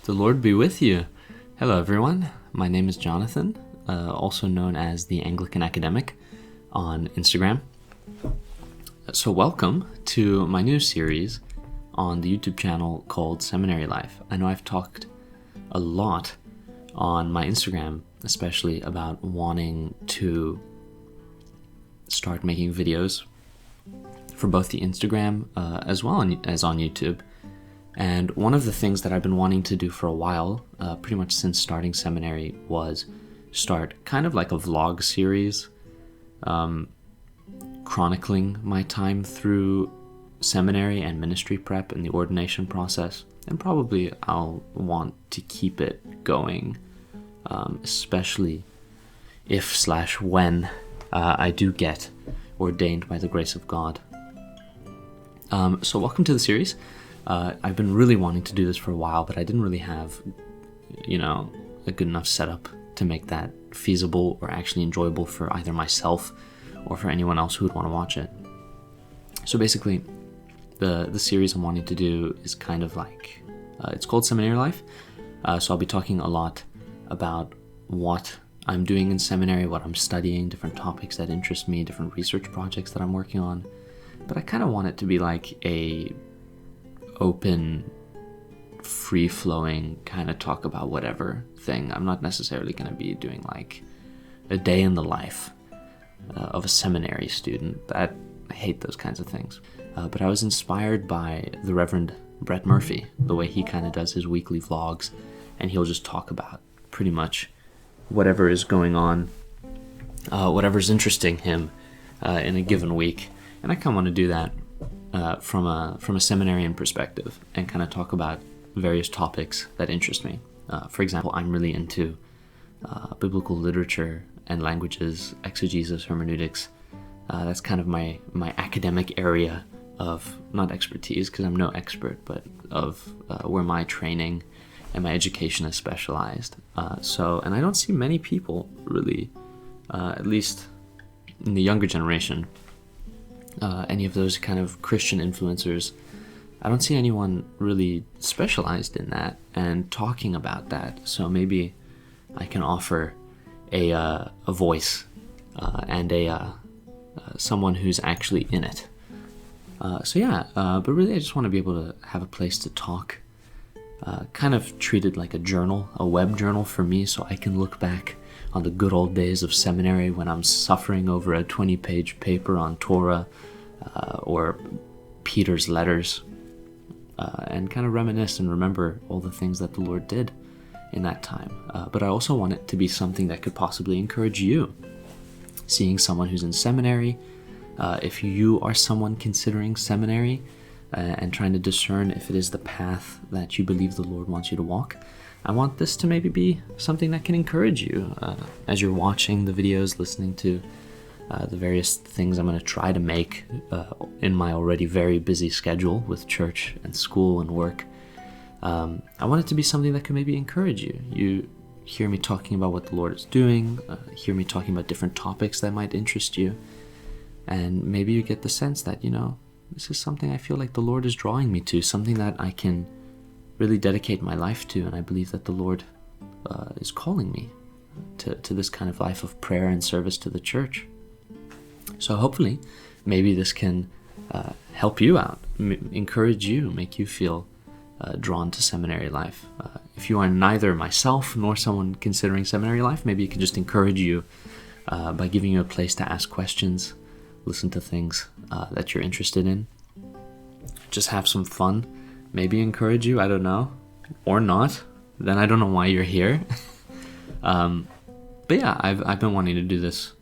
The Lord be with you. Hello, everyone. My name is Jonathan, also known as the Anglican Academic on Instagram. So welcome to my new series on the YouTube channel called Seminary Life. I know I've talked a lot on my Instagram, especially about wanting to start making videos for both the Instagram as well as on YouTube. And one of the things that I've been wanting to do for a while, pretty much since starting seminary, was start kind of like a vlog series, chronicling my time through seminary and ministry prep and the ordination process. And probably I'll want to keep it going, especially if/when I do get ordained by the grace of God. So welcome to the series. I've been really wanting to do this for a while, but I didn't really have, a good enough setup to make that feasible or actually enjoyable for either myself or for anyone else who would want to watch it. So basically, the series I'm wanting to do is kind of like, it's called Seminary Life. So I'll be talking a lot about what I'm doing in seminary, what I'm studying, different topics that interest me, different research projects that I'm working on. But I kind of want it to be like a open, free-flowing kind of talk about whatever thing. I'm not necessarily going to be doing like a day in the life of a seminary student. I hate those kinds of things. But I was inspired by the Reverend Brett Murphy, the way he kind of does his weekly vlogs, and he'll just talk about pretty much whatever is going on, whatever's interesting him in a given week. And I kind of want to do that from a seminarian perspective and kind of talk about various topics that interest me. For example, I'm really into biblical literature and languages, exegesis, hermeneutics. That's kind of my academic area of, not expertise because I'm no expert, but of where my training and my education is specialized. And I don't see many people really, at least in the younger generation, any of those kind of Christian influencers, I don't see anyone really specialized in that and talking about that. So maybe I can offer a voice and someone who's actually in it. But really I just want to be able to have a place to talk, kind of treat it like a journal, a web journal for me, so I can look back on the good old days of seminary when I'm suffering over a 20-page paper on Torah or Peter's letters, and kind of reminisce and remember all the things that the Lord did in that time. But I also want it to be something that could possibly encourage you. Seeing someone who's in seminary, if you are someone considering seminary and trying to discern if it is the path that you believe the Lord wants you to walk, I want this to maybe be something that can encourage you as you're watching the videos, listening to the various things I'm going to try to make in my already very busy schedule with church and school and work. I want it to be something that can maybe encourage you. You hear me talking about what the Lord is doing, hear me talking about different topics that might interest you, and maybe you get the sense that, this is something I feel like the Lord is drawing me to, something that I can really dedicate my life to, and I believe that the Lord is calling me to this kind of life of prayer and service to the church. So hopefully, maybe this can help you out, encourage you, make you feel drawn to seminary life. If you are neither myself nor someone considering seminary life, maybe it can just encourage you by giving you a place to ask questions, listen to things that you're interested in, just have some fun, maybe encourage you, I don't know, or not. Then I don't know why you're here. But yeah, I've been wanting to do this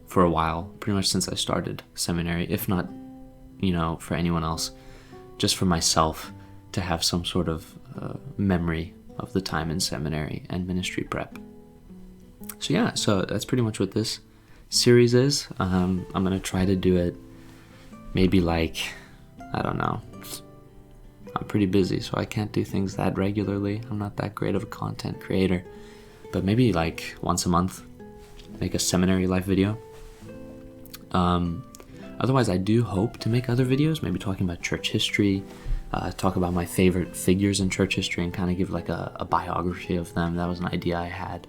for a while, pretty much since I started seminary, if not, for anyone else, just for myself to have some sort of memory of the time in seminary and ministry prep. So that's pretty much what this series is. I'm going to try to do it maybe I don't know. I'm pretty busy, so I can't do things that regularly. I'm not that great of a content creator. But maybe once a month, make a Seminary Life video. Otherwise, I do hope to make other videos, maybe talking about church history, talk about my favorite figures in church history and kind of give like a biography of them. That was an idea I had.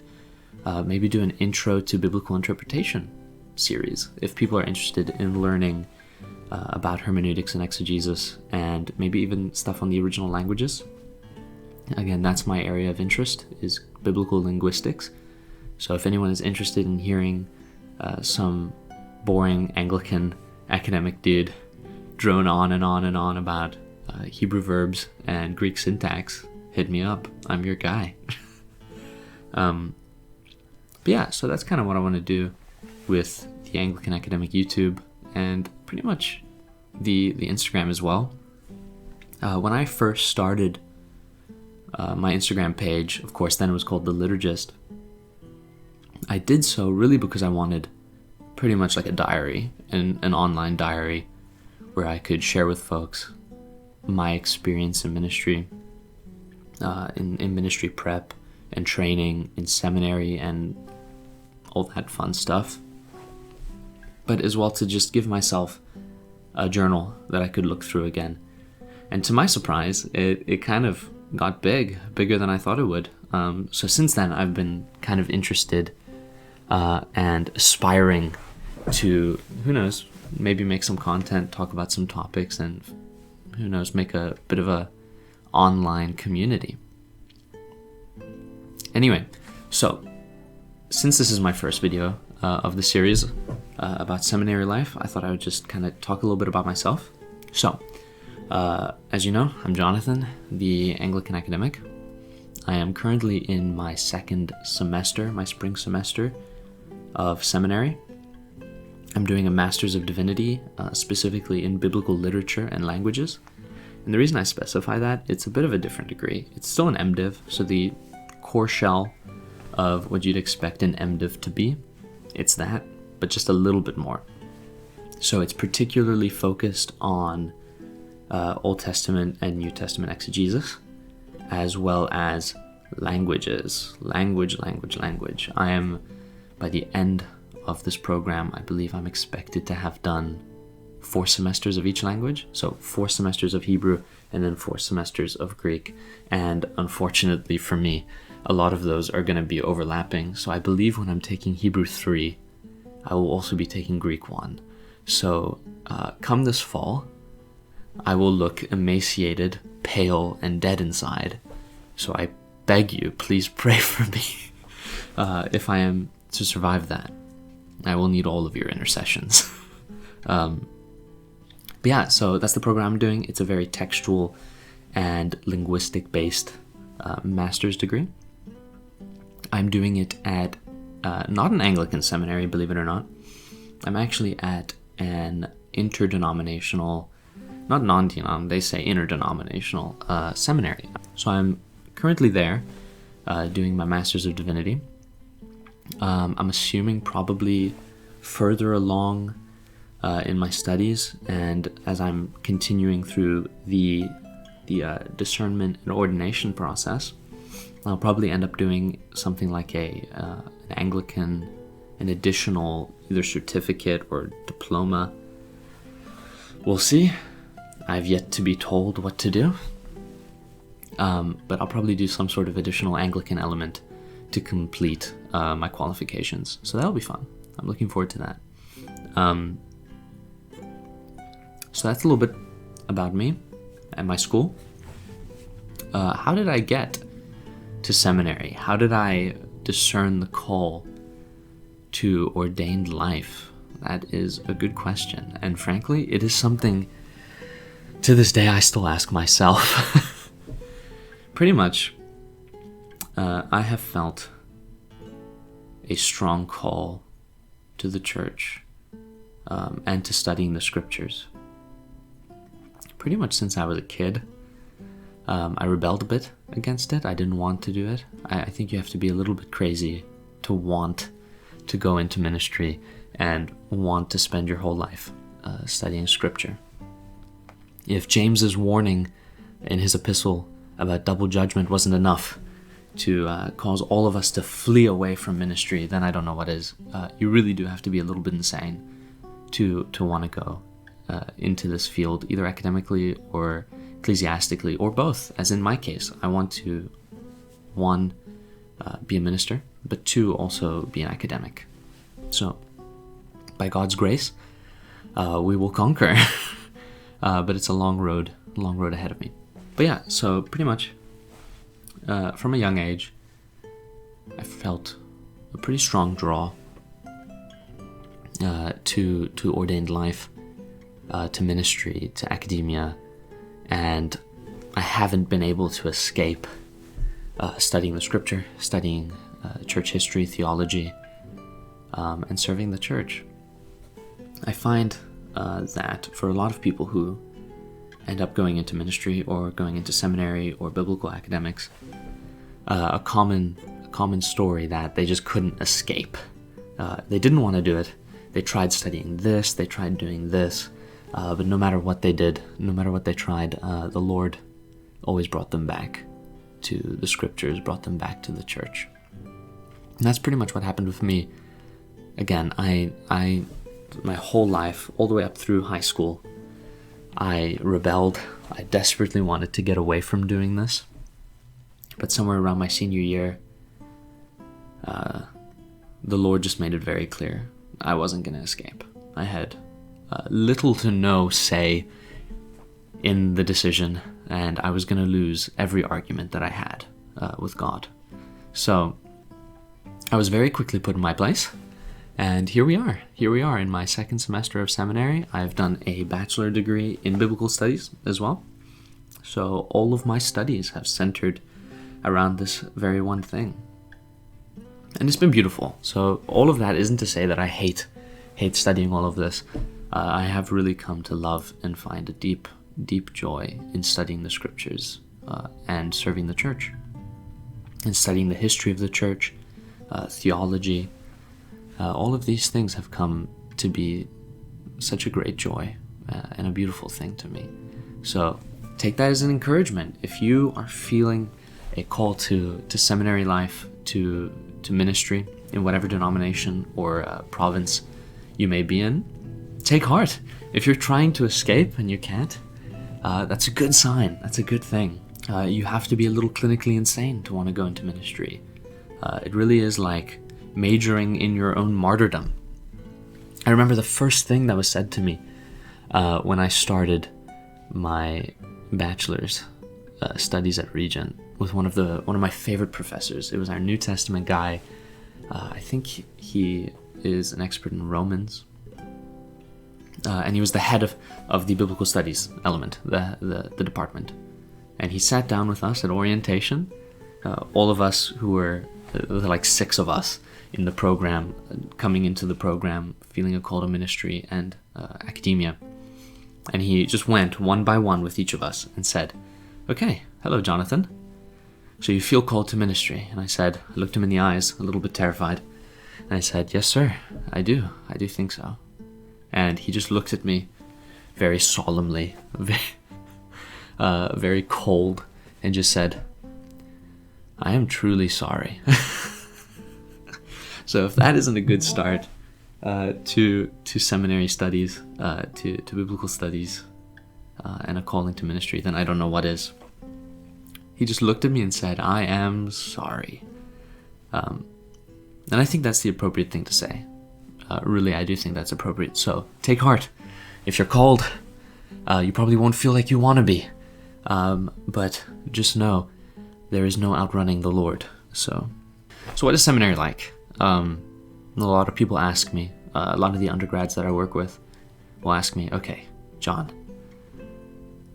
Maybe do an intro to biblical interpretation series if people are interested in learning about hermeneutics and exegesis, and maybe even stuff on the original languages. Again, that's my area of interest, is biblical linguistics. So if anyone is interested in hearing some boring Anglican academic dude drone on and on and on about Hebrew verbs and Greek syntax, hit me up. I'm your guy. But yeah, so that's kind of what I want to do with the Anglican Academic YouTube, and pretty much the Instagram as well. When I first started my Instagram page, of course, then it was called The Liturgist, I did so really because I wanted pretty much like a diary, an online diary, where I could share with folks my experience in ministry, in ministry prep and training, in seminary, and all that fun stuff. But as well to just give myself a journal that I could look through again. And to my surprise, it kind of got bigger than I thought it would. So since then, I've been kind of interested and aspiring to, who knows, maybe make some content, talk about some topics, and who knows, make a bit of a online community. Anyway, so since this is my first video of the series about seminary life, I thought I would just kind of talk a little bit about myself. So, as you know, I'm Jonathan, the Anglican academic. I am currently in my second semester, my spring semester of seminary. I'm doing a Master's of Divinity, specifically in biblical literature and languages. And the reason I specify that, it's a bit of a different degree. It's still an MDiv, so the core shell of what you'd expect an MDiv to be. It's that, but just a little bit more. So it's particularly focused on Old Testament and New Testament exegesis, as well as languages. Language. I am, by the end of this program, I believe I'm expected to have done 4 semesters of each language. So 4 semesters of Hebrew and then 4 semesters of Greek. And unfortunately for me, a lot of those are going to be overlapping. So I believe when I'm taking Hebrew 3, I will also be taking Greek 1. So come this fall, I will look emaciated, pale, and dead inside. So I beg you, please pray for me if I am to survive that. I will need all of your intercessions. But yeah, so that's the program I'm doing. It's a very textual and linguistic-based master's degree. I'm doing it at not an Anglican seminary, believe it or not. I'm actually at an interdenominational, not non-denom, they say interdenominational seminary. So I'm currently there doing my Master's of Divinity. I'm assuming probably further along in my studies, and as I'm continuing through the discernment and ordination process, I'll probably end up doing something like an Anglican, an additional either certificate or diploma. We'll see. I've yet to be told what to do. But I'll probably do some sort of additional Anglican element to complete my qualifications. So that'll be fun. I'm looking forward to that. So that's a little bit about me and my school. How did I get to seminary? How did I discern the call to ordained life? That is a good question. And frankly, it is something to this day I still ask myself. Pretty much, I have felt a strong call to the church and to studying the scriptures. Pretty much since I was a kid. I rebelled a bit against it. I didn't want to do it. I think you have to be a little bit crazy to want to go into ministry and want to spend your whole life studying scripture. If James's warning in his epistle about double judgment wasn't enough to cause all of us to flee away from ministry, then I don't know what is. You really do have to be a little bit insane to want to go into this field, either academically or ecclesiastically, or both, as in my case. I want to, one, be a minister, but two, also be an academic. So, by God's grace, we will conquer. But it's a long road ahead of me. But yeah, so pretty much, from a young age, I felt a pretty strong draw to ordained life, to ministry, to academia, and I haven't been able to escape studying the scripture, studying church history, theology, and serving the church. I find that for a lot of people who end up going into ministry or going into seminary or biblical academics, a common story that they just couldn't escape. They didn't want to do it. They tried studying this, they tried doing this, but no matter what they did, no matter what they tried, the Lord always brought them back to the scriptures, brought them back to the church. And that's pretty much what happened with me. Again, I my whole life, all the way up through high school, I rebelled. I desperately wanted to get away from doing this. But somewhere around my senior year, the Lord just made it very clear I wasn't going to escape. I had little to no say in the decision, and I was going to lose every argument that I had with God. So I was very quickly put in my place, and here we are. Here we are in my second semester of seminary. I've done a bachelor degree in biblical studies as well. So all of my studies have centered around this very one thing. And it's been beautiful. So all of that isn't to say that I hate studying all of this. I have really come to love and find a deep, deep joy in studying the scriptures and serving the church. And studying the history of the church, theology. All of these things have come to be such a great joy and a beautiful thing to me. So take that as an encouragement. If you are feeling a call to seminary life, to ministry in whatever denomination or province you may be in, take heart. If you're trying to escape and you can't, that's a good sign. That's a good thing. You have to be a little clinically insane to want to go into ministry. It really is like majoring in your own martyrdom. I remember the first thing that was said to me when I started my bachelor's studies at Regent with one of my favorite professors. It was our New Testament guy. I think he is an expert in Romans. And he was the head of the biblical studies element, the department. And he sat down with us at orientation. All of us who were, there were like 6 of us in the program, coming into the program, feeling a call to ministry and academia. And he just went one by one with each of us and said, "Okay, hello, Jonathan. So you feel called to ministry?" And I looked him in the eyes, a little bit terrified. And I said, "Yes, sir, I do. I do think so." And he just looked at me very solemnly, very cold, and just said, "I am truly sorry." So if that isn't a good start to seminary studies, to biblical studies, and a calling to ministry, then I don't know what is. He just looked at me and said, "I am sorry." And I think that's the appropriate thing to say. Really, I do think that's appropriate. So take heart. If you're called, you probably won't feel like you want to be. But just know there is no outrunning the Lord. So what is seminary like? A lot of people ask me, a lot of the undergrads that I work with will ask me, "Okay, John,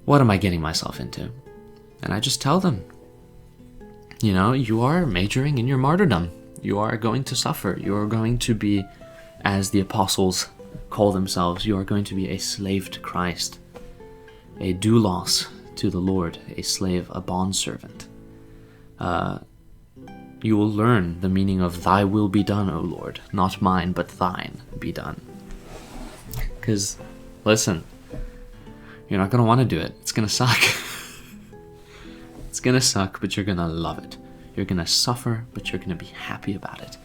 what am I getting myself into?" And I just tell them, you are majoring in your martyrdom. You are going to suffer. You are going to be, as the apostles call themselves, you are going to be a slave to Christ, a doulos to the Lord, a slave, a bondservant. You will learn the meaning of "Thy will be done, O Lord, not mine, but thine be done." Because, listen, you're not going to want to do it. It's going to suck. It's going to suck, but you're going to love it. You're going to suffer, but you're going to be happy about it.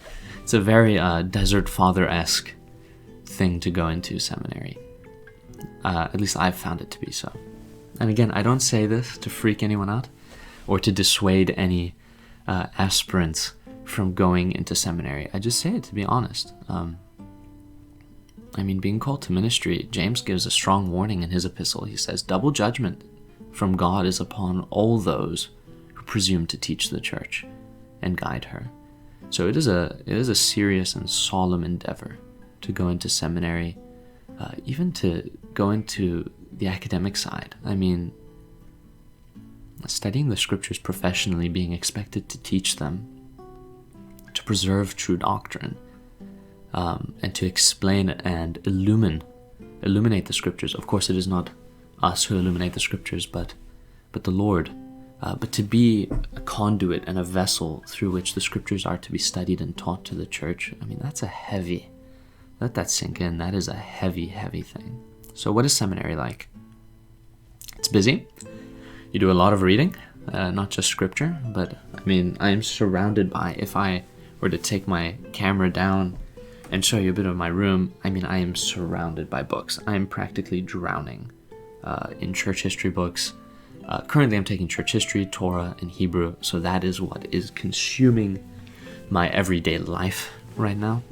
It's a very Desert Father-esque thing to go into seminary. At least I've found it to be so. And again, I don't say this to freak anyone out or to dissuade any aspirants from going into seminary. I just say it to be honest. Being called to ministry, James gives a strong warning in his epistle. He says, double judgment from God is upon all those who presume to teach the church and guide her. So it is a serious and solemn endeavor to go into seminary, even to go into the academic side. Studying the scriptures professionally, being expected to teach them, to preserve true doctrine, and to explain and illuminate the scriptures. Of course, it is not us who illuminate the scriptures, but the Lord. But to be a conduit and a vessel through which the scriptures are to be studied and taught to the church, that's a heavy, let that sink in, that is a heavy, heavy thing. So what is seminary like? It's busy. You do a lot of reading, not just scripture, but I am surrounded by, if I were to take my camera down and show you a bit of my room, I am surrounded by books. I am practically drowning in church history books. Currently I'm taking church history, Torah, and Hebrew, so that is what is consuming my everyday life right now.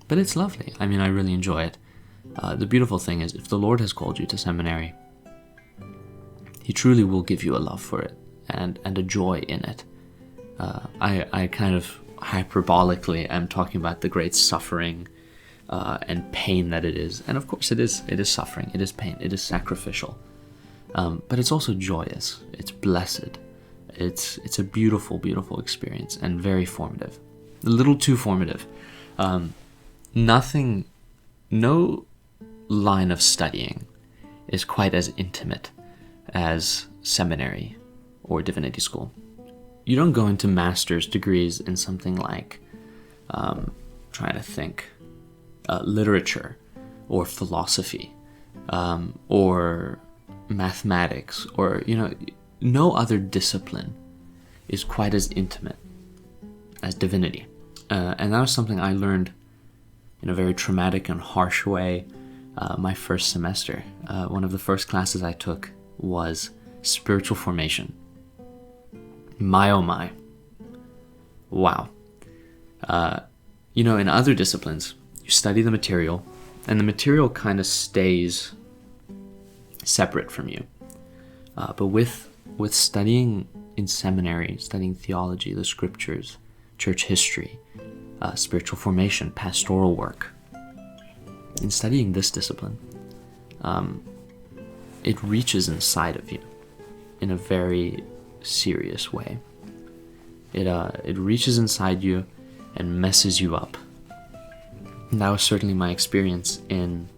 But it's lovely. I really enjoy it. The beautiful thing is, if the Lord has called you to seminary, He truly will give you a love for it and a joy in it. I kind of hyperbolically am talking about the great suffering and pain that it is. And of course it is suffering, it is pain, it is sacrificial. But it's also joyous, it's blessed. It's a beautiful, beautiful experience and very formative. A little too formative. No line of studying is quite as intimate as seminary or divinity school. You don't go into master's degrees in something like, literature or philosophy, or mathematics, or, no other discipline is quite as intimate as divinity. And that was something I learned in a very traumatic and harsh way my first semester. One of the first classes I took was spiritual formation. My oh my. Wow. In other disciplines, you study the material, and the material kind of stays separate from you. But with studying in seminary, studying theology, the scriptures, church history, spiritual formation, pastoral work, in studying this discipline, it reaches inside of you in a very serious way. It reaches inside you and messes you up. And that was certainly my experience in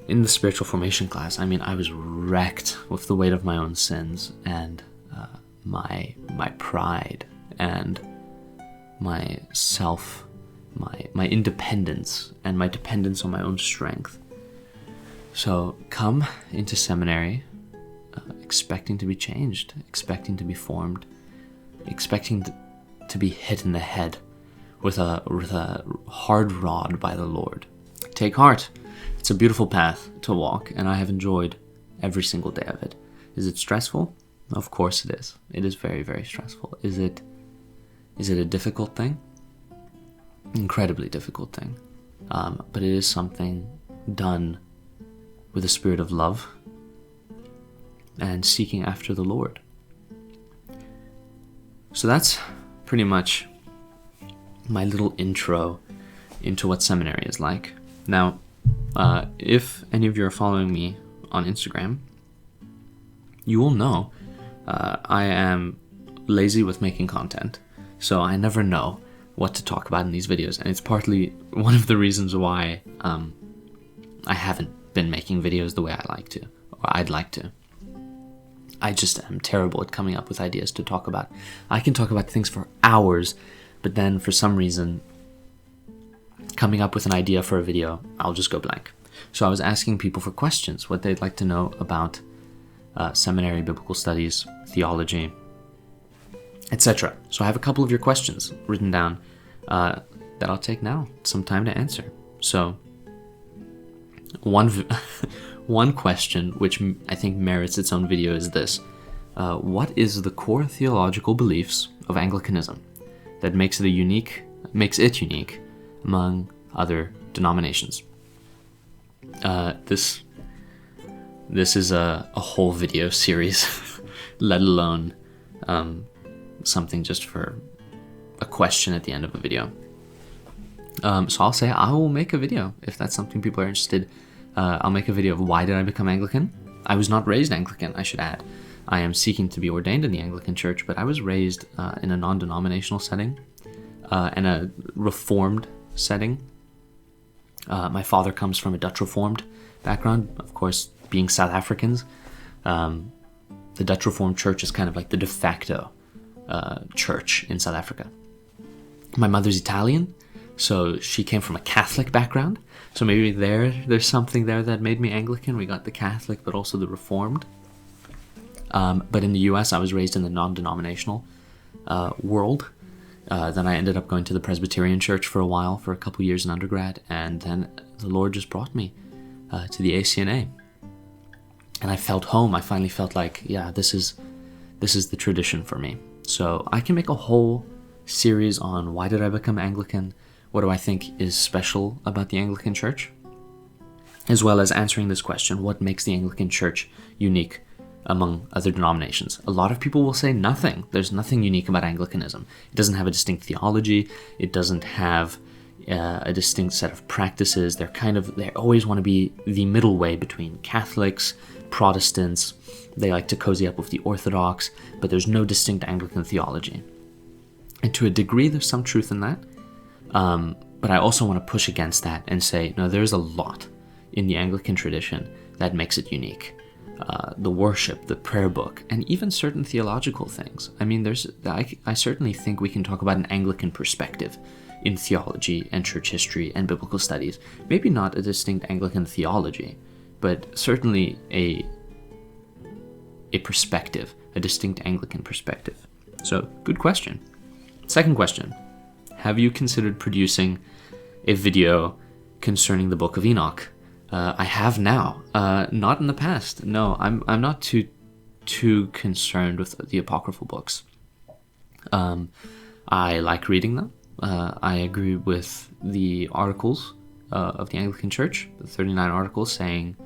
the spiritual formation class. I was wrecked with the weight of my own sins and my pride and my self, my independence and my dependence on my own strength. So come into seminary expecting to be changed, expecting to be formed, expecting to be hit in the head with a hard rod by the Lord. Take heart. It's a beautiful path to walk, and I have enjoyed every single day of it. Is it stressful? Of course it is. It is very, very stressful. Is it a difficult thing? Incredibly difficult thing. But it is something done with a spirit of love and seeking after the Lord. So that's pretty much my little intro into what seminary is like. Now, if any of you are following me on Instagram, you will know I am lazy with making content, so I never know what to talk about in these videos, and it's partly one of the reasons why I haven't been making videos the way I like to, or I'd like to. I just am terrible at coming up with ideas to talk about. I can talk about things for hours, but then for some reason, coming up with an idea for a video, I'll just go blank. So I was asking people for questions, what they'd like to know about seminary, biblical studies, theology, etc. So I have a couple of your questions written down that I'll take now, some time to answer. So One one question which I think merits its own video is this: what is the core theological beliefs of Anglicanism that makes it unique among other denominations? This is a whole video series, let alone something just for a question at the end of a video. So I'll say I will make a video if that's something people are interested. I'll make a video of why did I become Anglican. I was not raised Anglican, I should add. I am seeking to be ordained in the Anglican Church, but I was raised in a non-denominational setting, in a Reformed setting. My father comes from a Dutch Reformed background, of course, being South Africans. The Dutch Reformed Church is kind of like the de facto church in South Africa. My mother's Italian, so she came from a Catholic background. So maybe there's something there that made me Anglican. We got the Catholic, but also the Reformed. But in the US, I was raised in the non-denominational world. Then I ended up going to the Presbyterian Church for a while, for a couple years in undergrad, and then the Lord just brought me to the ACNA. And I felt home. I finally felt like, yeah, this is the tradition for me. So I can make a whole series on why did I become Anglican, what do I think is special about the Anglican Church, as well as answering this question, what makes the Anglican Church unique among other denominations. A lot of people will say nothing. There's nothing unique about Anglicanism. It doesn't have a distinct theology. It doesn't have a distinct set of practices. They always want to be the middle way between Catholics, Protestants. They like to cozy up with the Orthodox, but there's no distinct Anglican theology. And to a degree, there's some truth in that. But I also want to push against that and say, no, there's a lot in the Anglican tradition that makes it unique. The worship, the prayer book, and even certain theological things. I mean, I certainly think we can talk about an Anglican perspective in theology and church history and biblical studies. Maybe not a distinct Anglican theology, but certainly a perspective, a distinct Anglican perspective. So, good question. Second question. Have you considered producing a video concerning the Book of Enoch? I have now, not in the past. No, I'm not too concerned with the apocryphal books. I like reading them. I agree with the articles of the Anglican Church, the 39 articles saying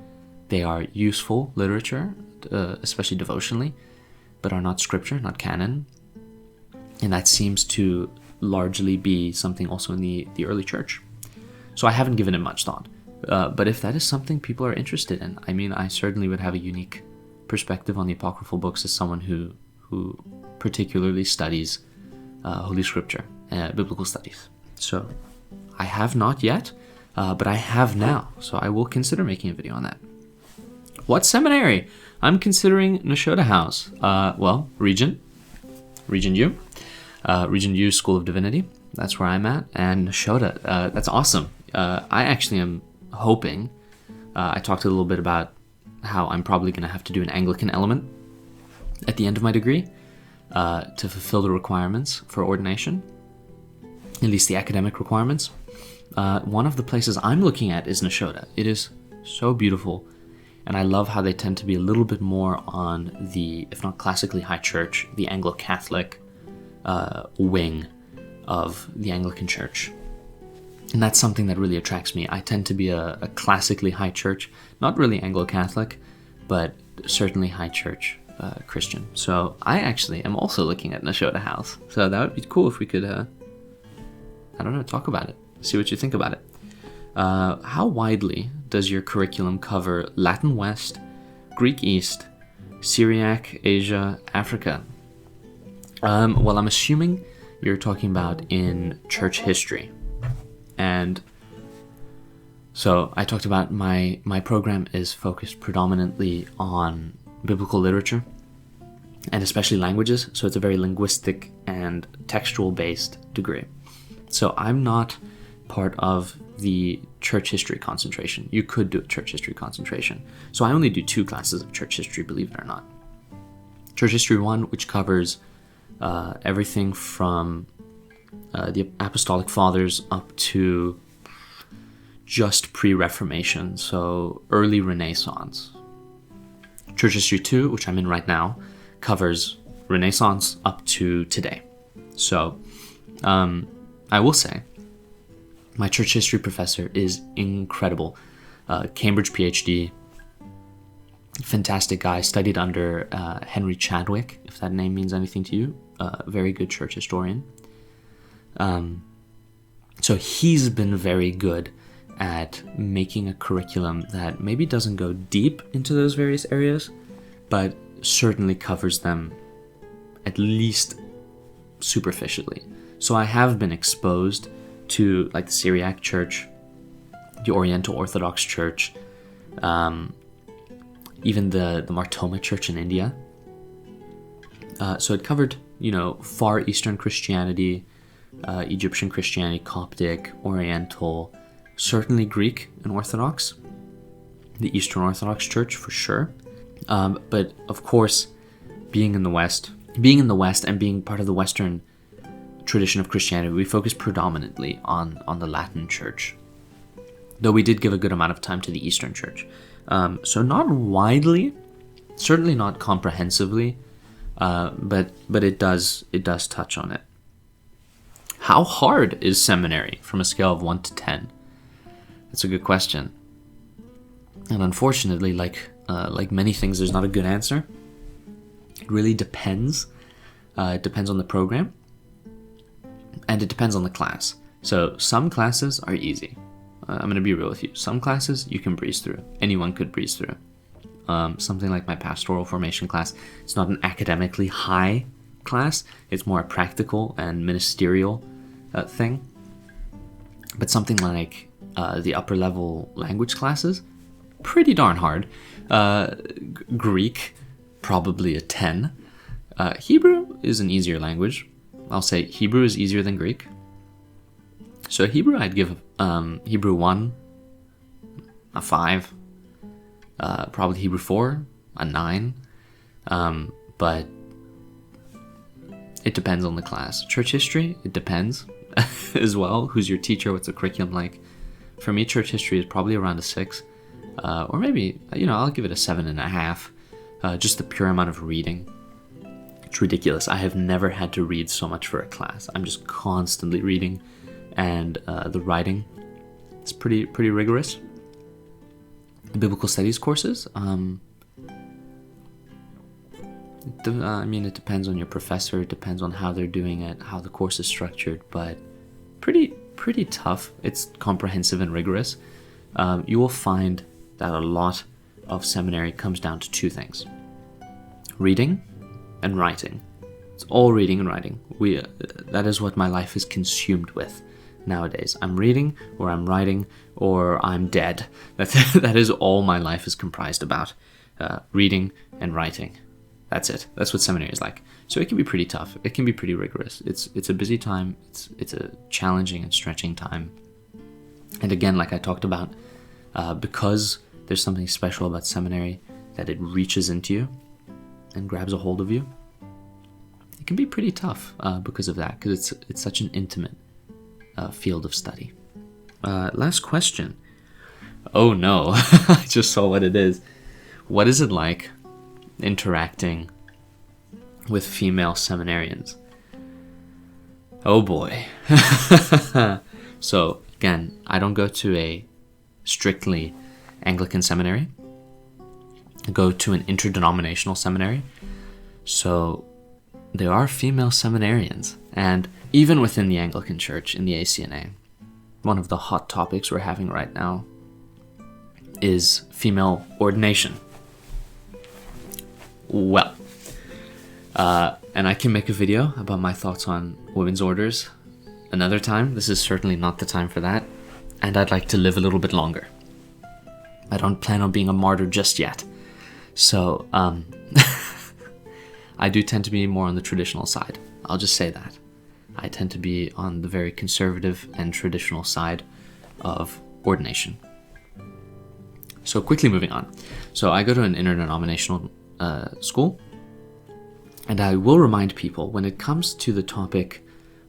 they are useful literature, especially devotionally, but are not scripture, not canon. And that seems to largely be something also in the early church. So I haven't given it much thought. But if that is something people are interested in, I mean, I certainly would have a unique perspective on the apocryphal books as someone who particularly studies Holy Scripture, biblical studies. So I have not yet, but I have now. So I will consider making a video on that. What seminary? I'm considering Nashotah House. Regent U. Regent U School of Divinity. That's where I'm at. And Nashotah, that's awesome. I actually am hoping, I talked a little bit about how I'm probably going to have to do an Anglican element at the end of my degree to fulfill the requirements for ordination, at least the academic requirements. One of the places I'm looking at is Nashotah. It is so beautiful, and I love how they tend to be a little bit more on the, if not classically high church, the Anglo-Catholic wing of the Anglican Church. And that's something that really attracts me. I tend to be a classically high church, not really Anglo-Catholic, but certainly high church Christian. So I actually am also looking at Nashotah House. So that would be cool if we could, talk about it. See what you think about it. How widely does your curriculum cover Latin West, Greek East, Syriac, Asia, Africa? I'm assuming you're talking about in church history. And so I talked about my program is focused predominantly on biblical literature and especially languages. So it's a very linguistic and textual based degree. So I'm not part of the church history concentration. You could do a church history concentration. So I only do 2 classes of church history, believe it or not. Church history 1, which covers everything from the Apostolic Fathers up to just pre-Reformation, so early Renaissance. Church History 2, which I'm in right now, covers Renaissance up to today. So I will say my church history professor is incredible. Cambridge PhD, fantastic guy, studied under Henry Chadwick, if that name means anything to you. Very good church historian. So he's been very good at making a curriculum that maybe doesn't go deep into those various areas, but certainly covers them at least superficially. So I have been exposed to like the Syriac Church, the Oriental Orthodox Church, even the Mar Thoma Church in India. So it covered, Far Eastern Christianity, Egyptian Christianity, Coptic, Oriental, certainly Greek and Orthodox, the Eastern Orthodox Church for sure. But of course, being in the West and being part of the Western tradition of Christianity, we focus predominantly on the Latin Church, though we did give a good amount of time to the Eastern Church. So not widely, certainly not comprehensively, but it does touch on it. How hard is seminary from a scale of 1 to 10? That's a good question. And unfortunately, like many things, there's not a good answer. It really depends. It depends on the program, and it depends on the class. So some classes are easy. I'm going to be real with you. Some classes you can breeze through. Anyone could breeze through. Something like my pastoral formation class, it's not an academically high class. It's more a practical and ministerial thing. But something like the upper level language classes, pretty darn hard. Greek, probably a 10. Hebrew is an easier language. I'll say Hebrew is easier than Greek. So Hebrew, I'd give Hebrew 1 a 5. Probably Hebrew 4 a 9. But it depends on the class. Church history, it depends as well. Who's your teacher? What's the curriculum like? For me, church history is probably around a 6. Or maybe, I'll give it a 7.5. Just the pure amount of reading. It's ridiculous. I have never had to read so much for a class. I'm just constantly reading, and the writing is pretty rigorous. The biblical studies courses, it depends on your professor. It depends on how they're doing it, how the course is structured, but pretty tough. It's comprehensive and rigorous. You will find that a lot of seminary comes down to 2 things: reading and writing. It's all reading and writing. That is what my life is consumed with nowadays. I'm reading, or I'm writing, or I'm dead. That is all my life is comprised about. Reading and writing. That's it. That's what seminary is like. So it can be pretty tough. It can be pretty rigorous. It's a busy time. It's a challenging and stretching time. And again, like I talked about, because there's something special about seminary, that it reaches into you and grabs a hold of you, it can be pretty tough because of that, because it's such an intimate field of study. Last question. Oh no, I just saw what it is. What is it like interacting with female seminarians? Oh boy. So again, I don't go to a strictly Anglican seminary. I go to an interdenominational seminary. So there are female seminarians, and even within the Anglican Church in the ACNA, one of the hot topics we're having right now is female ordination. Well, and I can make a video about my thoughts on women's orders another time. This is certainly not the time for that, and I'd like to live a little bit longer. I don't plan on being a martyr just yet. So, I do tend to be more on the traditional side. I'll just say that. I tend to be on the very conservative and traditional side of ordination. So quickly moving on. So I go to an interdenominational school, and I will remind people, when it comes to the topic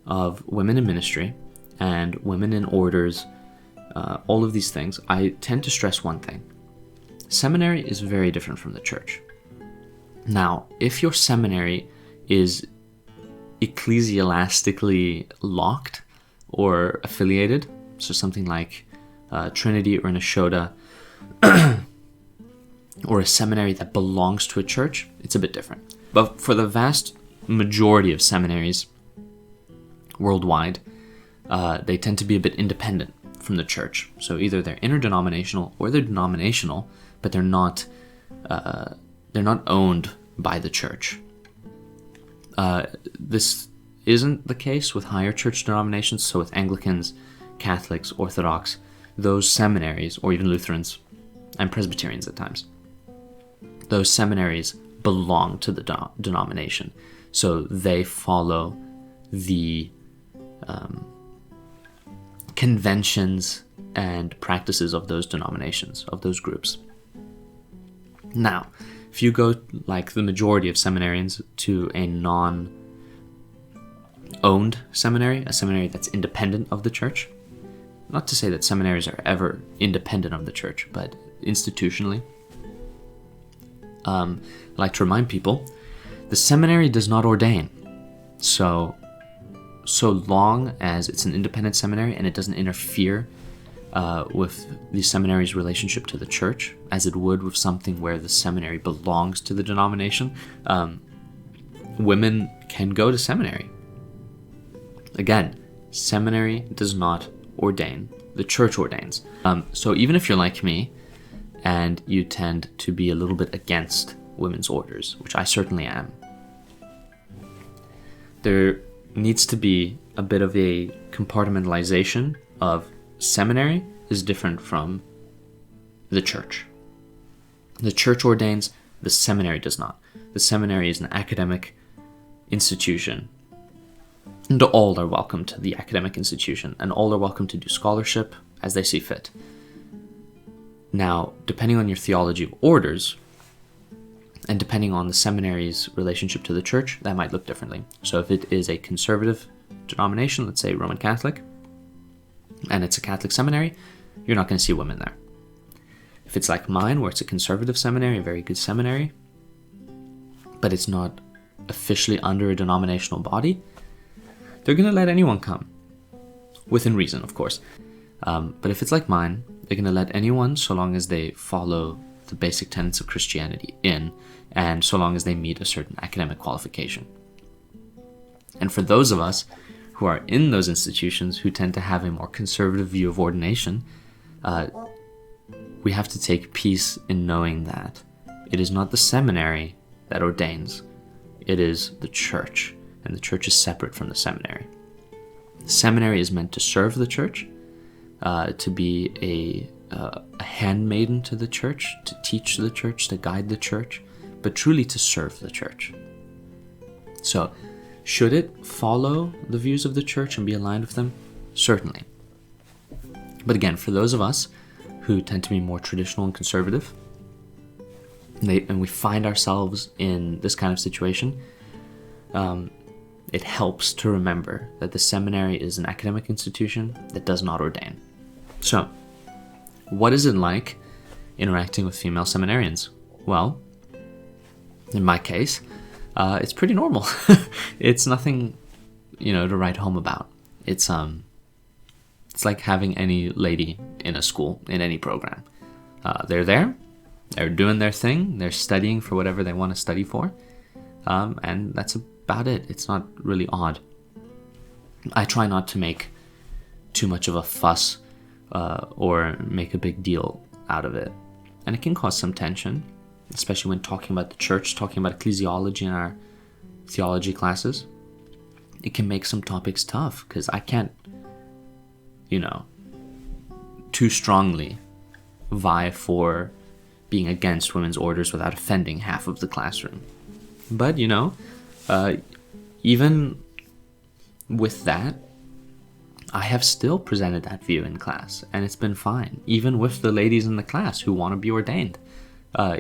of women in ministry and women in orders all of these things, I tend to stress one thing. Seminary is very different from the church. Now, if your seminary is ecclesiastically locked or affiliated, so something like Trinity or Nashoda, or a seminary that belongs to a church, it's a bit different. But for the vast majority of seminaries worldwide, they tend to be a bit independent from the church. So either they're interdenominational or they're denominational, but they're not owned by the church. This isn't the case with higher church denominations. So with Anglicans, Catholics, Orthodox, those seminaries, or even Lutherans and Presbyterians at times, those seminaries belong to the denomination. So they follow the conventions and practices of those denominations, of those groups. Now, if you go, like the majority of seminarians, to a non-owned seminary, a seminary that's independent of the church, not to say that seminaries are ever independent of the church, but institutionally, I like to remind people, the seminary does not ordain. So long as it's an independent seminary and it doesn't interfere with the seminary's relationship to the church, as it would with something where the seminary belongs to the denomination, women can go to seminary. Again, seminary does not ordain, the church ordains. So even if you're like me and you tend to be a little bit against women's orders, which I certainly am, there needs to be a bit of a compartmentalization of seminary is different from the church. The church ordains, the seminary does not. The seminary is an academic institution, and all are welcome to the academic institution, and all are welcome to do scholarship as they see fit. Now, depending on your theology of orders, and depending on the seminary's relationship to the church, that might look differently. So if it is a conservative denomination, let's say Roman Catholic, and it's a Catholic seminary, you're not going to see women there. If it's like mine, where it's a conservative seminary, a very good seminary, but it's not officially under a denominational body, they're going to let anyone come. Within reason, of course. But if it's like mine, they're going to let anyone so long as they follow the basic tenets of Christianity in, and so long as they meet a certain academic qualification. And for those of us who are in those institutions who tend to have a more conservative view of ordination, we have to take peace in knowing that it is not the seminary that ordains, it is the church, and the church is separate from the seminary. The seminary is meant to serve the church, to be a handmaiden to the church, to teach the church, to guide the church, but truly to serve the church. So, should it follow the views of the church and be aligned with them? Certainly. But again, for those of us who tend to be more traditional and conservative, and we find ourselves in this kind of situation, it helps to remember that the seminary is an academic institution that does not ordain. So, what is it like interacting with female seminarians? Well, in my case, it's pretty normal. It's nothing, to write home about. It's like having any lady in a school, in any program. They're there, they're doing their thing, they're studying for whatever they want to study for, and that's about it. It's not really odd. I try not to make too much of a fuss or make a big deal out of it. And it can cause some tension, especially when talking about the church, talking about ecclesiology in our theology classes. It can make some topics tough, because I can't, too strongly vie for being against women's orders without offending half of the classroom. But, even with that, I have still presented that view in class, and it's been fine, even with the ladies in the class who want to be ordained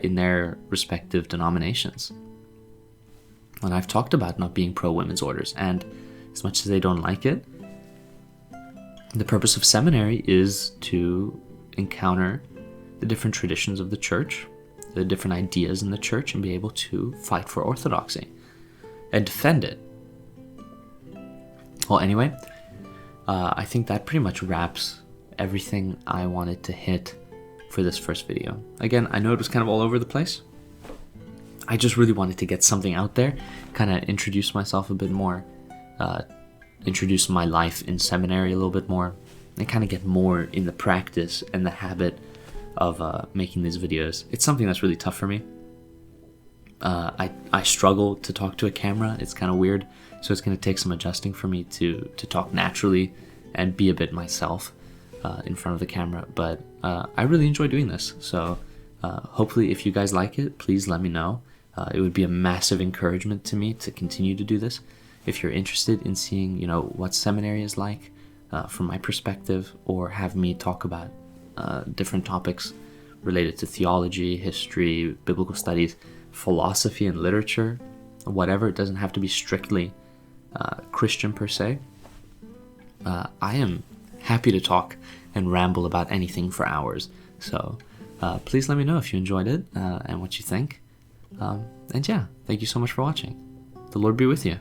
in their respective denominations. And I've talked about not being pro-women's orders, and as much as they don't like it, The purpose of seminary is to encounter the different traditions of the church, the different ideas in the church, and be able to fight for orthodoxy and defend it. Well, anyway, I think that pretty much wraps everything I wanted to hit for this first video. Again, I know it was kind of all over the place. I just really wanted to get something out there, kind of introduce myself a bit more, introduce my life in seminary a little bit more, and kind of get more in the practice and the habit of making these videos. It's something that's really tough for me. I struggle to talk to a camera. It's kind of weird, so it's going to take some adjusting for me to talk naturally and be a bit myself in front of the camera. But I really enjoy doing this, so hopefully if you guys like it, please let me know. It would be a massive encouragement to me to continue to do this. If you're interested in seeing, what seminary is like from my perspective, or have me talk about different topics related to theology, history, biblical studies, philosophy and literature, whatever, it doesn't have to be strictly Christian per se. I am happy to talk and ramble about anything for hours. So please let me know if you enjoyed it and what you think. And yeah, thank you so much for watching. The Lord be with you.